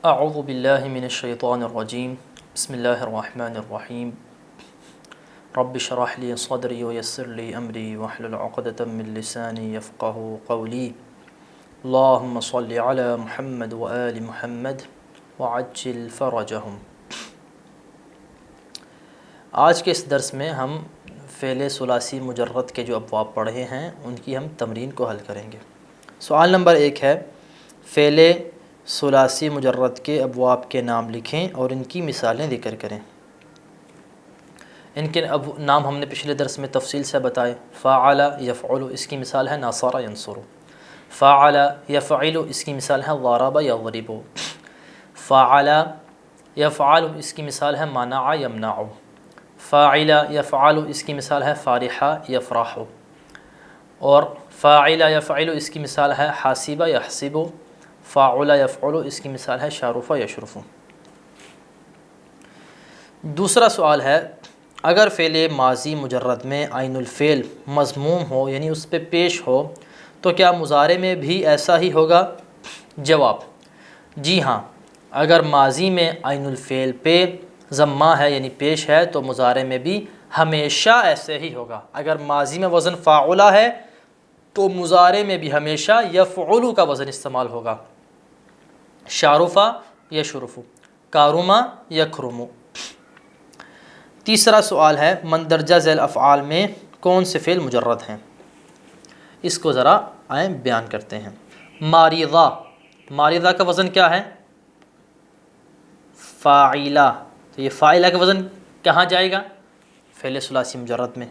اعوذ باللہ من الشیطان الرجیم بسم اللہ الرحمن الرحیم رب اشرح لی صدری ویسر لی امری واحلل عقدۃ من لسانی یفقهوا قولی اللہم صل علی محمد وآل محمد وعجل فرجہم۔ آج کے اس درس میں ہم فعل ثلاثی مجرد کے جو ابواب پڑھے ہیں ان کی ہم تمرین کو حل کریں گے۔ سوال نمبر 1 ہے، فعل ثلاثی مجرد کے ابواب کے نام لکھیں اور ان کی مثالیں ذکر کریں۔ ان کے نام ہم نے پچھلے درس میں تفصیل سے بتائے۔ فعل یفعل، اس کی مثال ہے نصر ینصر۔ فعل یفعل، اس کی مثال ہے ضرب یضرب۔ فعل یفعل، اس کی مثال ہے منع یمنع۔ فاعل یفعل، اس کی مثال ہے فرح یفرح۔ اور فاعل یفعل، اس کی مثال ہے حاسب یحسب۔ فاعل یفعل، اس کی مثال ہے شرف یشرف۔ دوسرا سوال ہے، اگر فعل ماضی مجرد میں عین الفعل مضموم ہو یعنی اس پہ پیش ہو تو کیا مضارع میں بھی ایسا ہی ہوگا؟ جواب، جی ہاں، اگر ماضی میں عین الفعل پہ ضمہ ہے یعنی پیش ہے تو مضارع میں بھی ہمیشہ ایسے ہی ہوگا۔ اگر ماضی میں وزن فاعلہ ہے تو مضارع میں بھی ہمیشہ یفعل کا وزن استعمال ہوگا۔ شارفہ یشرف، کارما یکرم۔ تیسرا سوال ہے، مندرجہ ذیل افعال میں کون سے فعل مجرد ہیں؟ اس کو ذرا آئیں بیان کرتے ہیں۔ ماریضہ، ماریضہ کا وزن کیا ہے؟ فاعلہ، تو یہ فاعلہ کا وزن کہاں جائے گا؟ فعل ثلاثی مجرد میں۔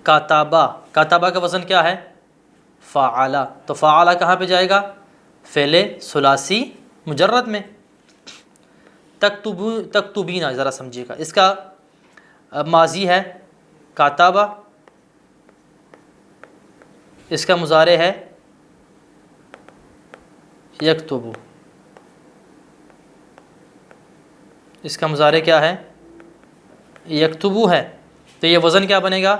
کاتبہ، کاتبہ کا وزن کیا ہے؟ فاعلہ، تو فاعلہ کہاں پہ جائے گا؟ فعل ثلاثی مجرد میں۔ تکتبین، ذرا سمجھیے گا، اس کا ماضی ہے کاتبہ، اس کا مضارع ہے یکتب، اس کا مضارع کیا ہے؟ یکتبو ہے، تو یہ وزن کیا بنے گا؟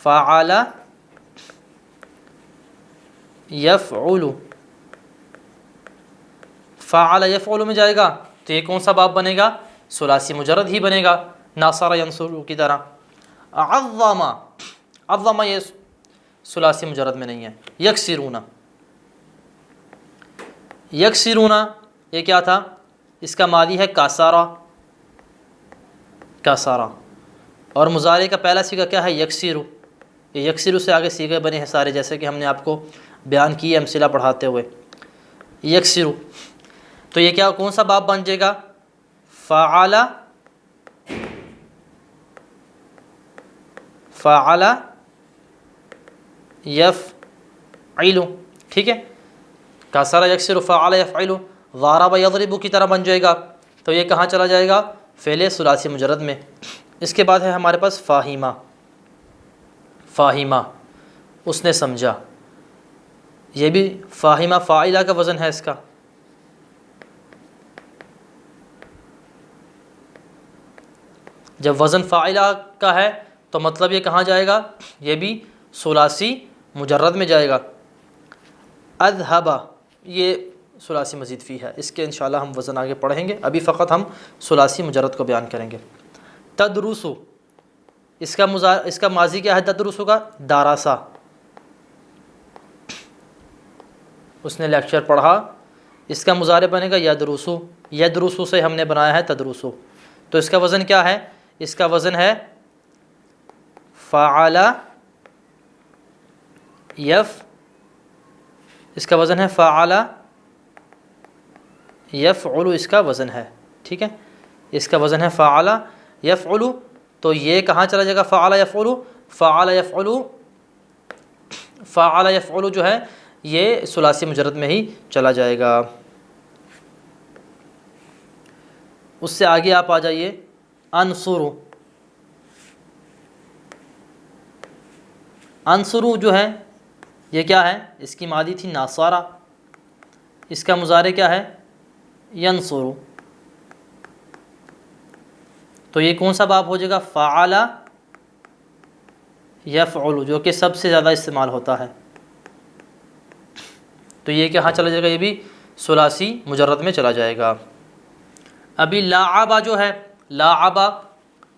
فعل یفعل۔ فعل یفعل میں جائے گا تو یہ کون سا باب بنے گا؟ ثلاثی مجرد ہی بنے گا، ناصر ینصر کی طرح۔ عظم، عظم یہ ثلاثی مجرد میں نہیں ہے۔ یکسرون، یکسرون یہ کیا تھا؟ اس کا ماضی ہے کاسارہ، کاسارہ، اور مضارع کا پہلا صیغہ کیا ہے؟ یکسر۔ یہ یکسر سے آگے صیغے بنے ہیں سارے، جیسے کہ ہم نے آپ کو بیان کی امثلہ پڑھاتے ہوئے۔ یکسر، تو یہ کیا کون سا باب بن جائے گا؟ فعل، فعل یفعل، ٹھیک ہے، کاسرہ یکسر فعل یفعل، ضرب یضرب کی طرح بن جائے گا، تو یہ کہاں چلا جائے گا؟ فعل ثلاثی مجرد میں۔ اس کے بعد ہے ہمارے پاس فاہمہ، فاہمہ اس نے سمجھا، یہ بھی فاہمہ فاعلہ کا وزن ہے اس کا۔ جب وزن فاعلہ کا ہے تو مطلب یہ کہاں جائے گا؟ یہ بھی ثلاثی مجرد میں جائے گا۔ اذهب، یہ ثلاثی مزید فی ہے، اس کے انشاءاللہ ہم وزن آگے پڑھیں گے، ابھی فقط ہم ثلاثی مجرد کو بیان کریں گے۔ تدرس، اس کا ماضی کیا ہے تدرس کا؟ داراسا، اس نے لیکچر پڑھا، اس کا مضارع بنے گا یدرسو، یدرسو سے ہم نے بنایا ہے تدرسو، تو اس کا وزن کیا ہے؟ اس کا وزن ہے فعل اس کا وزن ہے فعل یفعل، اس کا وزن ہے، ٹھیک ہے، اس کا وزن ہے فعل یفعل، تو یہ کہاں چلا جائے گا؟ فعل یفعل، فعل یفعل، فعل یفعل جو ہے یہ ثلاثی مجرد میں ہی چلا جائے گا۔ اس سے آگے آپ آ جائیے، انصر، انصر جو ہے یہ کیا ہے؟ اس کی ماضی تھی ناصرہ، اس کا مضارع کیا ہے؟ ینصر، تو یہ کون سا باب ہو جائے گا؟ فعل یفعل، جو کہ سب سے زیادہ استعمال ہوتا ہے، تو یہ کہاں چلا جائے گا؟ یہ بھی ثلاثی مجرد میں چلا جائے گا۔ ابھی لاعبا جو ہے، لاعبا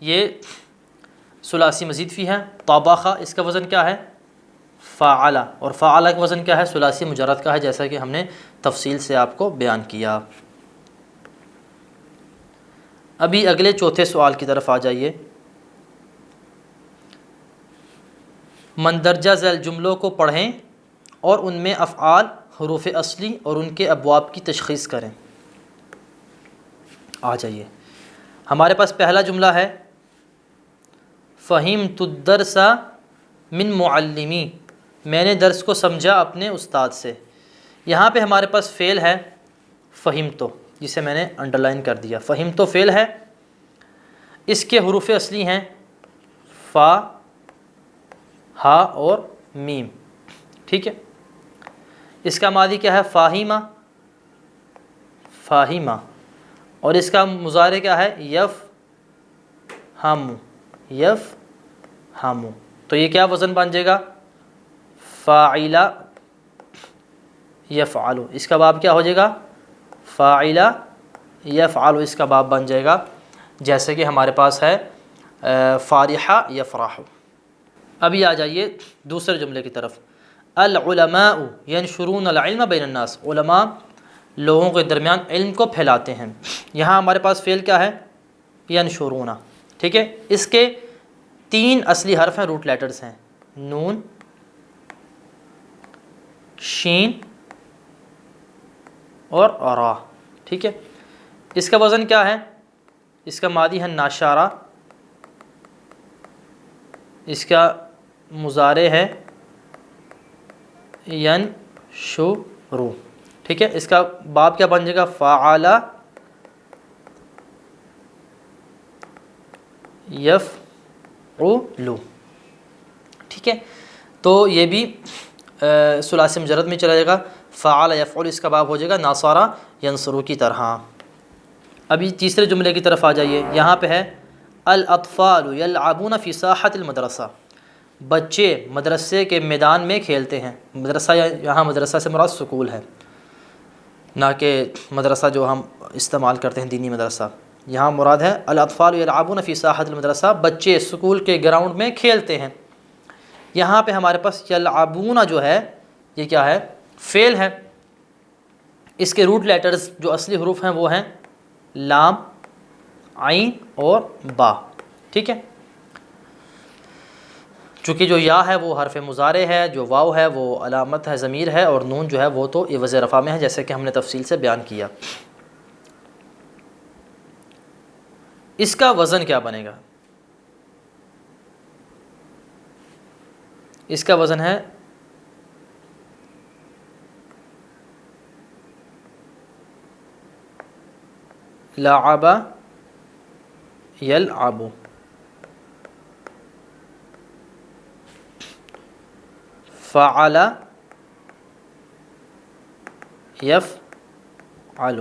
یہ ثلاثی مزید فی ہے۔ طبخ اس کا وزن کیا ہے؟ فعل، اور فعل کا وزن کیا ہے؟ ثلاثی مجرد کا ہے، جیسا کہ ہم نے تفصیل سے آپ کو بیان کیا۔ ابھی اگلے چوتھے سوال کی طرف آ جائیے۔ مندرجہ ذیل جملوں کو پڑھیں اور ان میں افعال، حروف اصلی اور ان کے ابواب کی تشخیص کریں۔ آ جائیے، ہمارے پاس پہلا جملہ ہے فہمت الدرس من معلمی، میں نے درس کو سمجھا اپنے استاد سے۔ یہاں پہ ہمارے پاس فعل ہے فہمتو، جسے میں نے انڈرلائن کر دیا۔ فہمتو فعل ہے، اس کے حروف اصلی ہیں فا، ہا اور میم، ٹھیک ہے۔ اس کا ماضی کیا ہے؟ فاہمہ، فاہمہ، اور اس کا مضارع کیا ہے؟ یفہم، یفہم۔ تو یہ کیا وزن بن جائے گا؟ فاعل یفعل۔ اس کا باب کیا ہو جائے گا؟ فاعل یفعل، اس کا باب بن جائے گا، جیسے کہ ہمارے پاس ہے فارح یفرح۔ ابھی آ جائیے دوسرے جملے کی طرف۔ العلماء ینشرون العلم بین الناس، علماء لوگوں کے درمیان علم کو پھیلاتے ہیں۔ یہاں ہمارے پاس فعل کیا ہے؟ ینشرون، ٹھیک ہے۔ اس کے 3 اصلی حرف ہیں، روٹ لیٹرز ہیں، نون، شین اور را، ٹھیک ہے۔ اس کا وزن کیا ہے؟ اس کا ماضی ہے ناشارہ، اس کا مضارع ہے ینشرو، ٹھیک ہے۔ اس کا باب کیا بن جائے گا؟ فعل یفعل، ٹھیک ہے۔ تو یہ بھی ثلاثی مجرد میں چلا جائے گا۔ فعل یفعل اس کا باب ہو جائے گا ناصرہ ینصرو کی طرح۔ ابھی تیسرے جملے کی طرف آ جائیے، یہاں پہ ہے الاطفال یلعبون فی ساحۃ المدرسہ، بچے مدرسے کے میدان میں کھیلتے ہیں۔ مدرسہ، یہاں مدرسہ سے مراد سکول ہے، نہ کہ مدرسہ جو ہم استعمال کرتے ہیں دینی مدرسہ۔ یہاں مراد ہے الاطفال یلعبون فی ساحۃ المدرسہ، بچے سکول کے گراؤنڈ میں کھیلتے ہیں۔ یہاں پہ ہمارے پاس یلعبون جو ہے یہ کیا ہے؟ فعل ہے۔ اس کے روٹ لیٹرز جو اصلی حروف ہیں وہ ہیں لام، عین اور با، ٹھیک ہے۔ چونکہ جو یا ہے وہ حرف مضارع ہے، جو واو ہے وہ علامت ہے ضمیر ہے، اور نون جو ہے وہ تو عوض رفع میں ہے، جیسے کہ ہم نے تفصیل سے بیان کیا۔ اس کا وزن کیا بنے گا؟ اس کا وزن ہے لعب یلعب، فعل یفعل،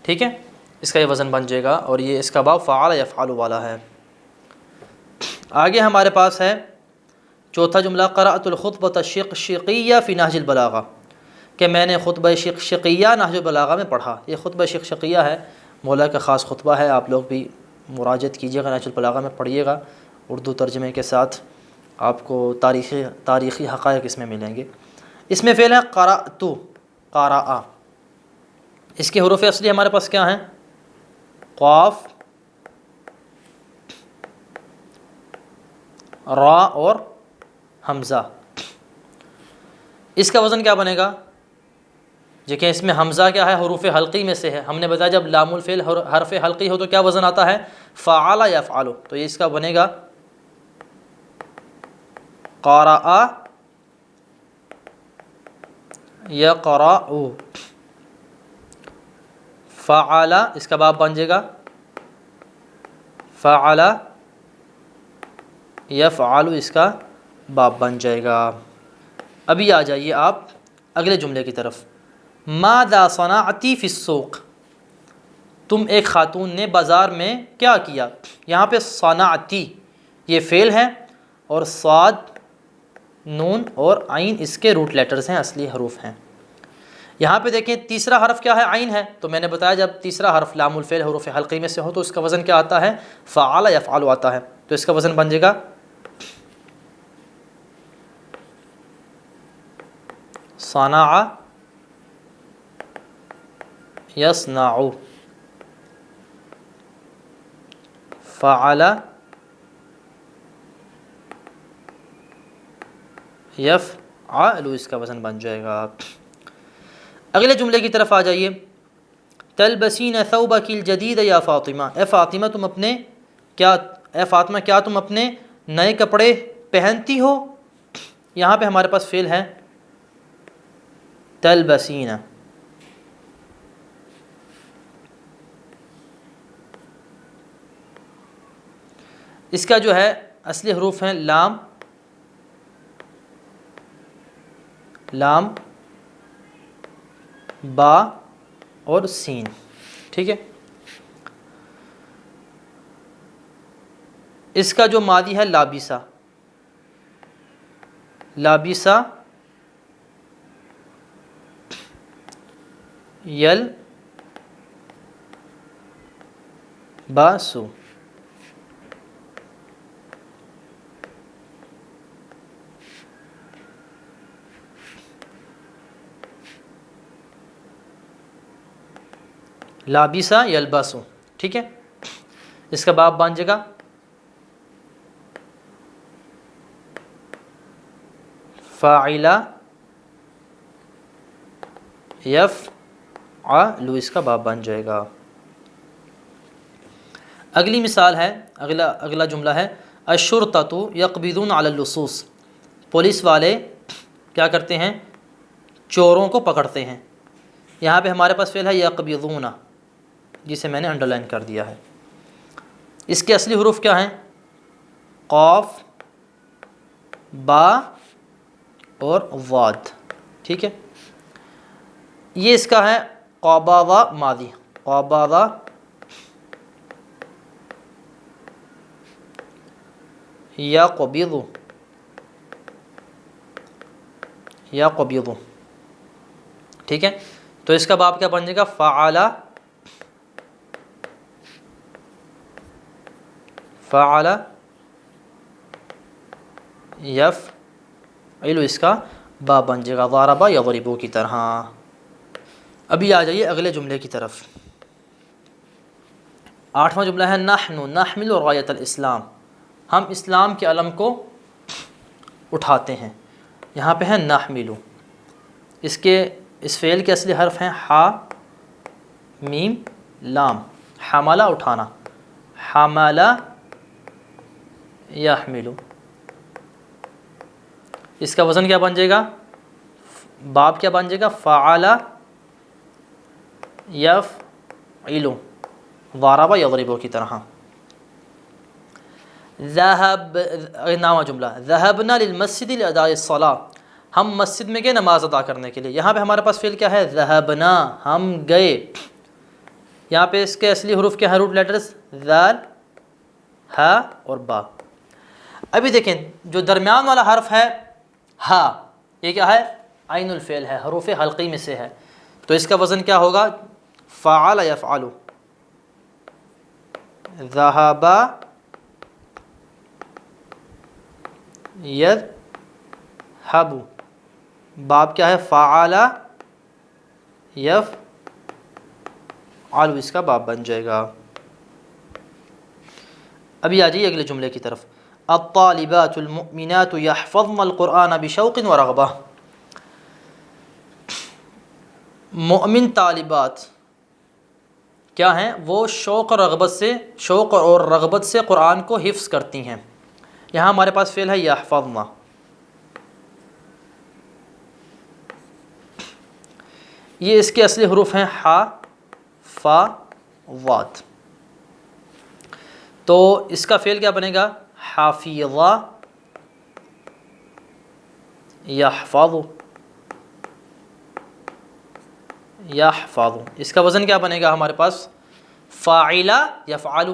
ٹھیک ہے۔ اس کا یہ وزن بن جائے گا، اور یہ اس کا باب فعل یفعل والا ہے۔ آگے ہمارے پاس ہے چوتھا جملہ، قرأت الخطبۃ الشقشقیہ فی نہج البلاغہ، کہ میں نے خطبہ شقشقیہ نہج البلاغہ میں پڑھا۔ یہ خطبہ شقشقیہ ہے، مولا کا خاص خطبہ ہے، آپ لوگ بھی مراجعت کیجیے گا، نہج البلاغہ میں پڑھیے گا، اردو ترجمے کے ساتھ آپ کو تاریخی حقائق اس میں ملیں گے۔ اس میں فعل ہے قرأت، قرأ، اس کے حروف اصلی ہمارے پاس کیا ہیں؟ قاف، را اور حمزہ۔ اس کا وزن کیا بنے گا؟ دیکھیں اس میں حمزہ کیا ہے؟ حروف حلقی میں سے ہے۔ ہم نے بتایا جب لام الفعل حرف حلقی ہو تو کیا وزن آتا ہے؟ فعل یفعل، تو یہ اس کا بنے گا قرأ یقرأ، فعل اس کا باب بن جائے گا فعل یفعل، اس کا باب بن جائے گا۔ ابھی آ جائیے آپ اگلے جملے کی طرف۔ ماذا صنعتی فی السوق، تم ایک خاتون نے بازار میں کیا کیا؟ یہاں پہ صنعتی یہ فعل ہے، اور صاد، نون اور عین اس کے روٹ لیٹرز ہیں، اصلی حروف ہیں۔ یہاں پہ دیکھیں تیسرا حرف کیا ہے؟ عین ہے، تو میں نے بتایا جب تیسرا حرف لام الفعل حروف حلقی میں سے ہو تو اس کا وزن کیا آتا ہے؟ فعل یفعل آتا ہے، تو اس کا وزن بن جائے گا صنع یصنع، فعل یفعل، اس کا وزن بن جائے گا۔ اگلے جملے کی طرف آ جائیے، تلبسین ثوبک الجدید یا فاطمہ، اے فاطمہ تم اپنے کیا تم اپنے نئے کپڑے پہنتی ہو؟ یہاں پہ ہمارے پاس فعل ہے تلبسین، اس کا جو ہے اصلی حروف ہیں لام با اور سین، ٹھیک ہے۔ اس کا جو ماضی ہے لابسہ یلبسو، لابسہ یلبسو، ٹھیک ہے۔ اس کا باب بن جائے گا فاعل یفعل، اس کا باب بن جائے گا۔ اگلی مثال ہے، اگلا جملہ ہے الشرطۃ یقبضون علی اللصوص، پولیس والے کیا کرتے ہیں؟ چوروں کو پکڑتے ہیں۔ یہاں پہ ہمارے پاس فعل ہے یقبضون، جسے میں نے انڈر لائن کر دیا ہے۔ اس کے اصلی حروف کیا ہیں؟ قاف، با اور ضاد، ٹھیک ہے۔ یہ اس کا ہے قبض ماضی، قبض یقبض، ٹھیک ہے۔ تو اس کا باب کیا بن جائے گا؟ فعل یفعل، اس کا باب بن جائے گا ضرب یضرب کی طرح۔ ابھی آ جائیے اگلے جملے کی طرف۔ 8واں جملہ ہے نحن نحمل رایۃ الاسلام، ہم اسلام کے علم کو اٹھاتے ہیں۔ یہاں پہ ہے نحمل، اس فعل کے اصلی حرف ہیں حا میم لام، حملہ اٹھانا، حمل یحمل، اس کا وزن کیا بن جائے گا؟ باب کیا بن جائے گا؟ فعل یفعل، ضرب یضرب کی طرح۔ نواں جملہ ذهبنا للمسجد لاداء الصلاة، ہم مسجد میں گئے نماز ادا کرنے کے لیے۔ یہاں پہ ہمارے پاس فعل کیا ہے؟ ذهبنا، ہم گئے۔ یہاں پہ اس کے اصلی حروف کیا ہیں؟ روٹ لیٹرز ذال، ہا اور با۔ ابھی دیکھیں جو درمیان والا حرف ہے ہا، یہ کیا ہے؟ عین الفعل ہے، حروف حلقی میں سے ہے، تو اس کا وزن کیا ہوگا؟ فعل یفعل، ذهب یذهب، باب کیا ہے؟ فعل یفعل، اس کا باب بن جائے گا۔ ابھی آ جائیے اگلے جملے کی طرف۔ الطالبات المؤمنات يحفظن القرآن بشوق ورغبہ، مؤمن طالبات کیا ہیں؟ وہ شوق اور رغبت سے قرآن کو حفظ کرتی ہیں۔ یہاں ہمارے پاس فعل ہے یحفظن، یہ اس کے اصلی حروف ہیں حا فا ضاد، تو اس کا فعل کیا بنے گا؟ حافظ یحفظ، اس کا وزن کیا بنے گا ہمارے پاس؟ فاعل یفعل،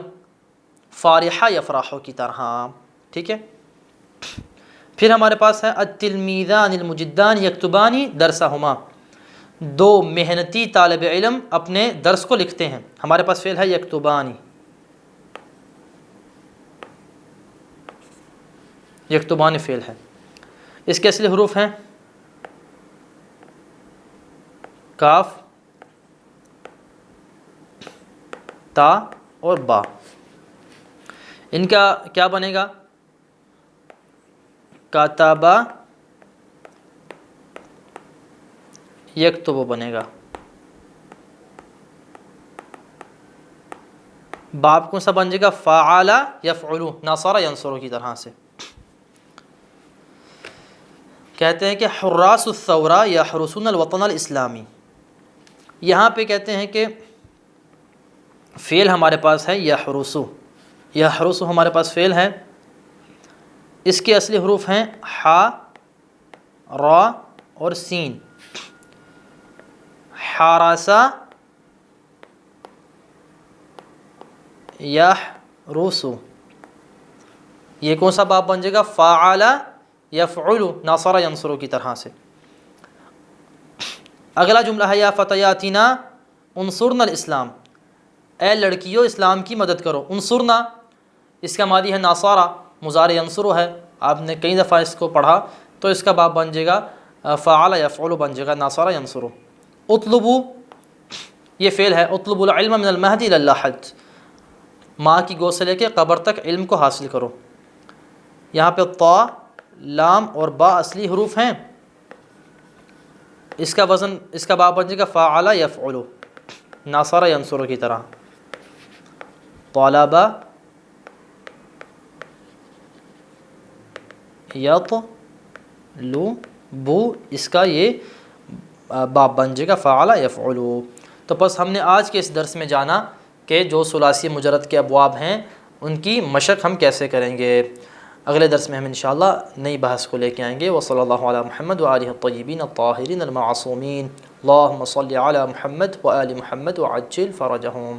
فارح یفرح کی طرح، ٹھیک ہے۔ پھر ہمارے پاس ہے التلمیذان المجدان یکتبان درسہما، دو محنتی طالب علم اپنے درس کو لکھتے ہیں. ہمارے پاس فعل ہے یکتبانی. یکتبان فعل ہے. اس کے اصلی حروف ہیں کاف، تا اور با. ان کا کیا بنے گا؟ کاتبہ یکتب بنے گا. باب کون سا بن جائے گا؟ فعل یفعل، نصر ینصر کی طرح سے. کہتے ہیں کہ حراس الثورہ یحرسون الوطن الاسلامی. یہاں پہ کہتے ہیں کہ فعل ہمارے پاس ہے یحرسو. یحرسو ہمارے پاس فعل ہے. اس کے اصلی حروف ہیں حا، را اور سین. حراسہ یحرسو. یہ کون سا باب بن جائے گا؟ فعل یفعل، نصر ینصر کی طرح سے. اگلا جملہ ہے یا فتیاتنا انصرنا الاسلام. اے لڑکیوں اسلام کی مدد کرو. انصرنا اس کا ماضی ہے ناصرہ، مضارع ینصر ہے. آپ نے کئی دفعہ اس کو پڑھا تو اس کا باب بن جائے گا فعل یفعل بن جائے گا ناصر ینصر. اطلبوا یہ فعل ہے. اطلبوا العلم من المہد الی اللحد. ماں کی گود سے لے کے قبر تک علم کو حاصل کرو. یہاں پہ طا، لام اور با اصلی حروف ہیں. اس کا وزن، اس کا باب بن جائے گا فعل یفعل ناصر ینصر کی طرح. طالبہ یطلبو، اس کا یہ باب بن جائے گا فعل یفعل. تو بس ہم نے آج کے اس درس میں جانا کہ جو ثلاثی مجرد کے ابواب ہیں ان کی مشق ہم کیسے کریں گے. اگلے درس میں ہم انشاءاللہ نئی بحث کو لے کے آئیں گے. وصلی اللہ علی محمد وآلہ الطیبین الطاہرین المعصومین. اللہم صلی علی محمد وآل محمد وعجل فرجہم.